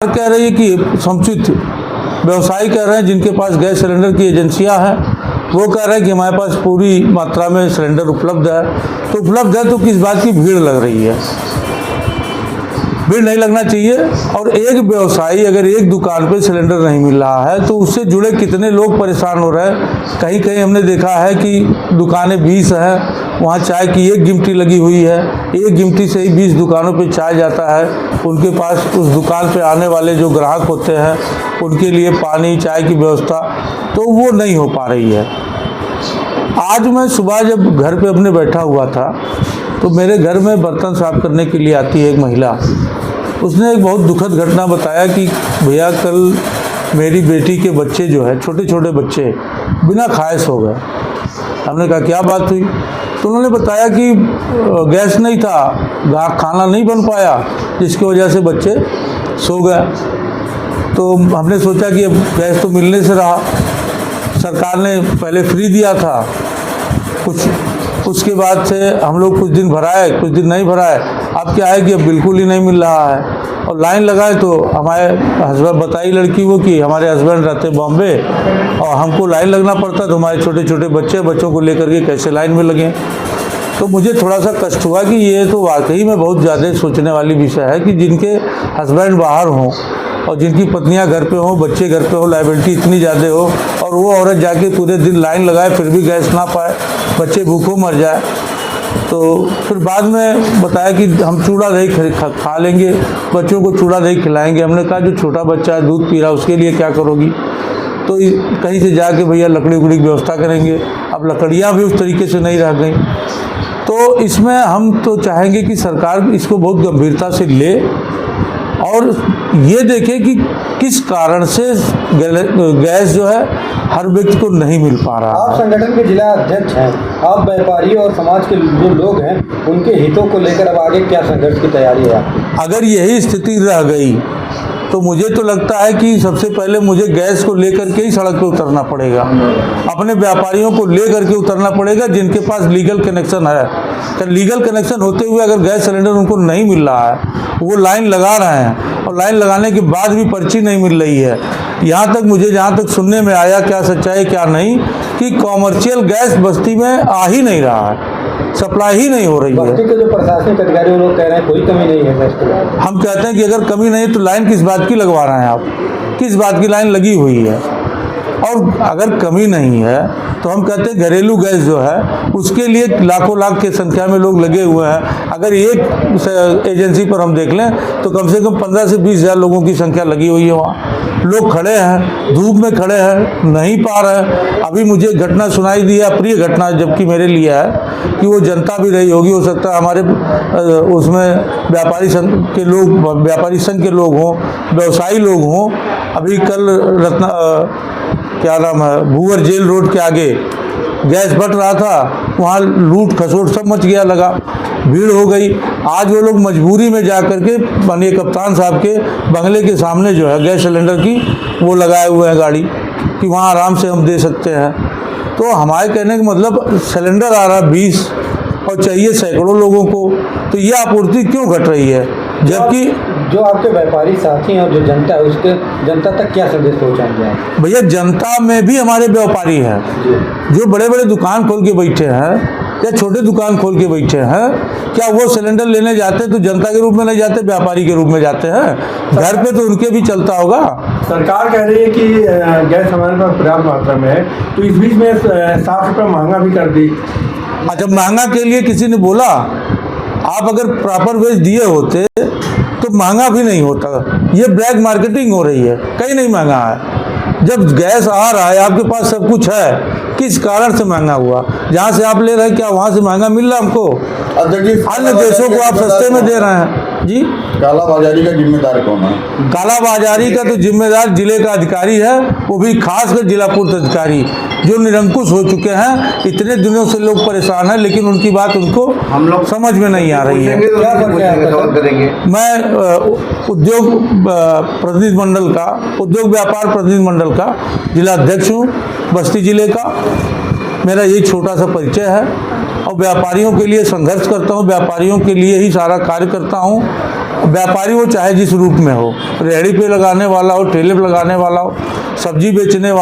कह रही है कि समुचित व्यवसायी कह रहे हैं जिनके पास गैस सिलेंडर की एजेंसियां हैं, वो कह रहे हैं कि हमारे पास पूरी मात्रा में सिलेंडर उपलब्ध है। तो उपलब्ध है तो किस बात की भीड़ लग रही है? भीड़ नहीं लगना चाहिए। और एक व्यवसायी अगर एक दुकान पे सिलेंडर नहीं मिल रहा है तो उससे जुड़े कितने लोग परेशान हो रहे हैं। कहीं कहीं हमने देखा है कि दुकानें 20 हैं, वहाँ चाय की एक गिमटी लगी हुई है, एक गिमटी से ही 20 दुकानों पे चाय जाता है। उनके पास उस दुकान पे आने वाले जो ग्राहक होते हैं उनके लिए पानी चाय की व्यवस्था तो वो नहीं हो पा रही है। आज मैं सुबह जब घर पे अपने बैठा हुआ था तो मेरे घर में बर्तन साफ करने के लिए आती है एक महिला। उसने एक बहुत दुखद घटना बताया कि भैया कल मेरी बेटी के बच्चे जो है, छोटे छोटे बच्चे बिना खाए सो गए। हमने कहा क्या बात हुई? तो उन्होंने बताया कि गैस नहीं था, खाना नहीं बन पाया, जिसकी वजह से बच्चे सो गए। तो हमने सोचा कि अब गैस तो मिलने से रहा, सरकार ने पहले फ्री दिया था कुछ, उसके बाद से हम लोग कुछ दिन भराए, कुछ दिन नहीं भराए। अब क्या है कि अब बिल्कुल ही नहीं मिल रहा है। और लाइन लगाए तो हमारे हस्बैंड, बताई लड़की वो कि हमारे हस्बैंड रहते बॉम्बे और हमको लाइन लगना पड़ता, तो हमारे छोटे छोटे बच्चों को लेकर के कैसे लाइन में लगें। तो मुझे थोड़ा सा कष्ट हुआ कि ये तो वाकई में बहुत ज़्यादा सोचने वाली विषय है कि जिनके हस्बैंड बाहर हों और जिनकी पत्नियां घर पे हों, बच्चे घर पे हो, लायबिलिटी इतनी ज़्यादा हो और वो औरत जाके पूरे दिन लाइन लगाए फिर भी गैस ना पाए, बच्चे भूखों मर जाए। तो फिर बाद में बताया कि हम चूड़ा दही खा लेंगे, बच्चों को चूड़ा दही खिलाएंगे। हमने कहा जो छोटा बच्चा है दूध पी रहा उसके लिए क्या करोगी? तो कहीं से जाके भैया लकड़ी उकड़ी की व्यवस्था करेंगे। अब लकड़ियाँ भी उस तरीके से नहीं रह गई। तो इसमें हम तो चाहेंगे कि सरकार इसको बहुत गंभीरता से ले और ये देखे कि किस कारण से गैस जो है हर व्यक्ति को नहीं मिल पा रहा। आप संगठन के जिला अध्यक्ष हैं, आप व्यापारियों और समाज के जो लोग हैं उनके हितों को लेकर अब आगे क्या संघर्ष की तैयारी है? अगर यही स्थिति रह गई तो मुझे तो लगता है कि सबसे पहले मुझे गैस को लेकर के ही सड़क पे उतरना पड़ेगा, अपने व्यापारियों को लेकर के उतरना पड़ेगा जिनके पास लीगल कनेक्शन है। तो लीगल कनेक्शन होते हुए अगर गैस सिलेंडर उनको नहीं मिल रहा है, वो लाइन लगा रहे हैं और लाइन लगाने के बाद भी पर्ची नहीं मिल रही है। यहाँ तक मुझे जहाँ तक सुनने में आया, क्या सच्चाई क्या नहीं, कि कॉमर्शियल गैस बस्ती में आ ही नहीं रहा है, सप्लाई ही नहीं हो रही है। बस्ती के जो प्रशासनिक अधिकारी लोग कह रहे हैं कोई कमी नहीं है गैस की। हम कहते हैं कि अगर कमी नहीं है तो लाइन किस बात की लगवा रहे हैं आप? किस बात की लाइन लगी हुई है? और अगर कमी नहीं है तो हम कहते हैं घरेलू गैस जो है उसके लिए लाखों लाख की संख्या में लोग लगे हुए हैं। अगर एक एजेंसी पर हम देख लें तो कम से कम 15 से 20 हज़ार लोगों की संख्या लगी हुई है। वहाँ लोग खड़े हैं, धूप में खड़े हैं, नहीं पा रहे हैं। अभी मुझे घटना सुनाई दी है, अप्रिय घटना जबकि मेरे लिए है कि वो जनता भी रही होगी, हो सकता है हमारे उसमें व्यापारी संघ के लोग, व्यापारी संघ के लोग हों, व्यवसायी लोग हों। अभी कल क्या नाम है, भूवर जेल रोड के आगे गैस बट रहा था, वहाँ लूट खसोट सब मच गया, लगा भीड़ हो गई। आज वो लोग मजबूरी में जा कर के माननीय कप्तान साहब के बंगले के सामने जो है गैस सिलेंडर की वो लगाए हुए हैं गाड़ी कि वहाँ आराम से हम दे सकते हैं। तो हमारे कहने का मतलब सिलेंडर आ रहा 20 और चाहिए सैकड़ों लोगों को, तो ये आपूर्ति क्यों घट रही है? जबकि जो आपके व्यापारी साथी हैं और जो जनता है उसके जनता तक क्या संदेश पहुंचाएंगे आप? भैया जनता में भी हमारे व्यापारी हैं जो बड़े बड़े दुकान खोल के बैठे हैं या छोटे दुकान खोल के बैठे हैं। क्या वो सिलेंडर लेने जाते तो जनता के रूप में नहीं जाते, व्यापारी के रूप में जाते हैं? घर पे तो उनके भी चलता होगा। सरकार कह रही है कि गैस हमारे पास पर्याप्त मात्रा में है, तो इस बीच में 60 रुपये महंगा भी कर दी। अच्छा, महंगा के लिए किसी ने बोला? आप अगर प्रॉपर वेज दिए होते तो महंगा भी नहीं होता। ये ब्लैक मार्केटिंग हो रही है, कहीं नहीं महंगा है। जब गैस आ रहा है, आपके पास सब कुछ है, किस कारण से महंगा हुआ? जहाँ से आप ले रहे हैं क्या वहाँ से महंगा मिल रहा है हमको? अन्य देशों को आप सस्ते में दे रहे हैं जी। कालाबाजारी का जिम्मेदार कौन है? कालाबाजारी का तो जिम्मेदार जिले का अधिकारी है, वो भी खासकर जिला पूर्त अधिकारी जो निरंकुश हो चुके हैं। इतने दिनों से लोग परेशान हैं लेकिन उनकी बात उनको हम लोग समझ में नहीं आ रही है। मैं उद्योग प्रतिनिधि मंडल का, उद्योग व्यापार प्रतिनिधि मंडल का जिला अध्यक्ष हूँ बस्ती जिले का। मेरा यही छोटा सा परिचय है और व्यापारियों के लिए संघर्ष करता हूँ, व्यापारियों के लिए ही सारा कार्य करता हूँ। व्यापारी वो चाहे जिस रूप में हो, रेहड़ी पे लगाने वाला हो, ठेले पे लगाने वाला हो, सब्जी बेचने वाला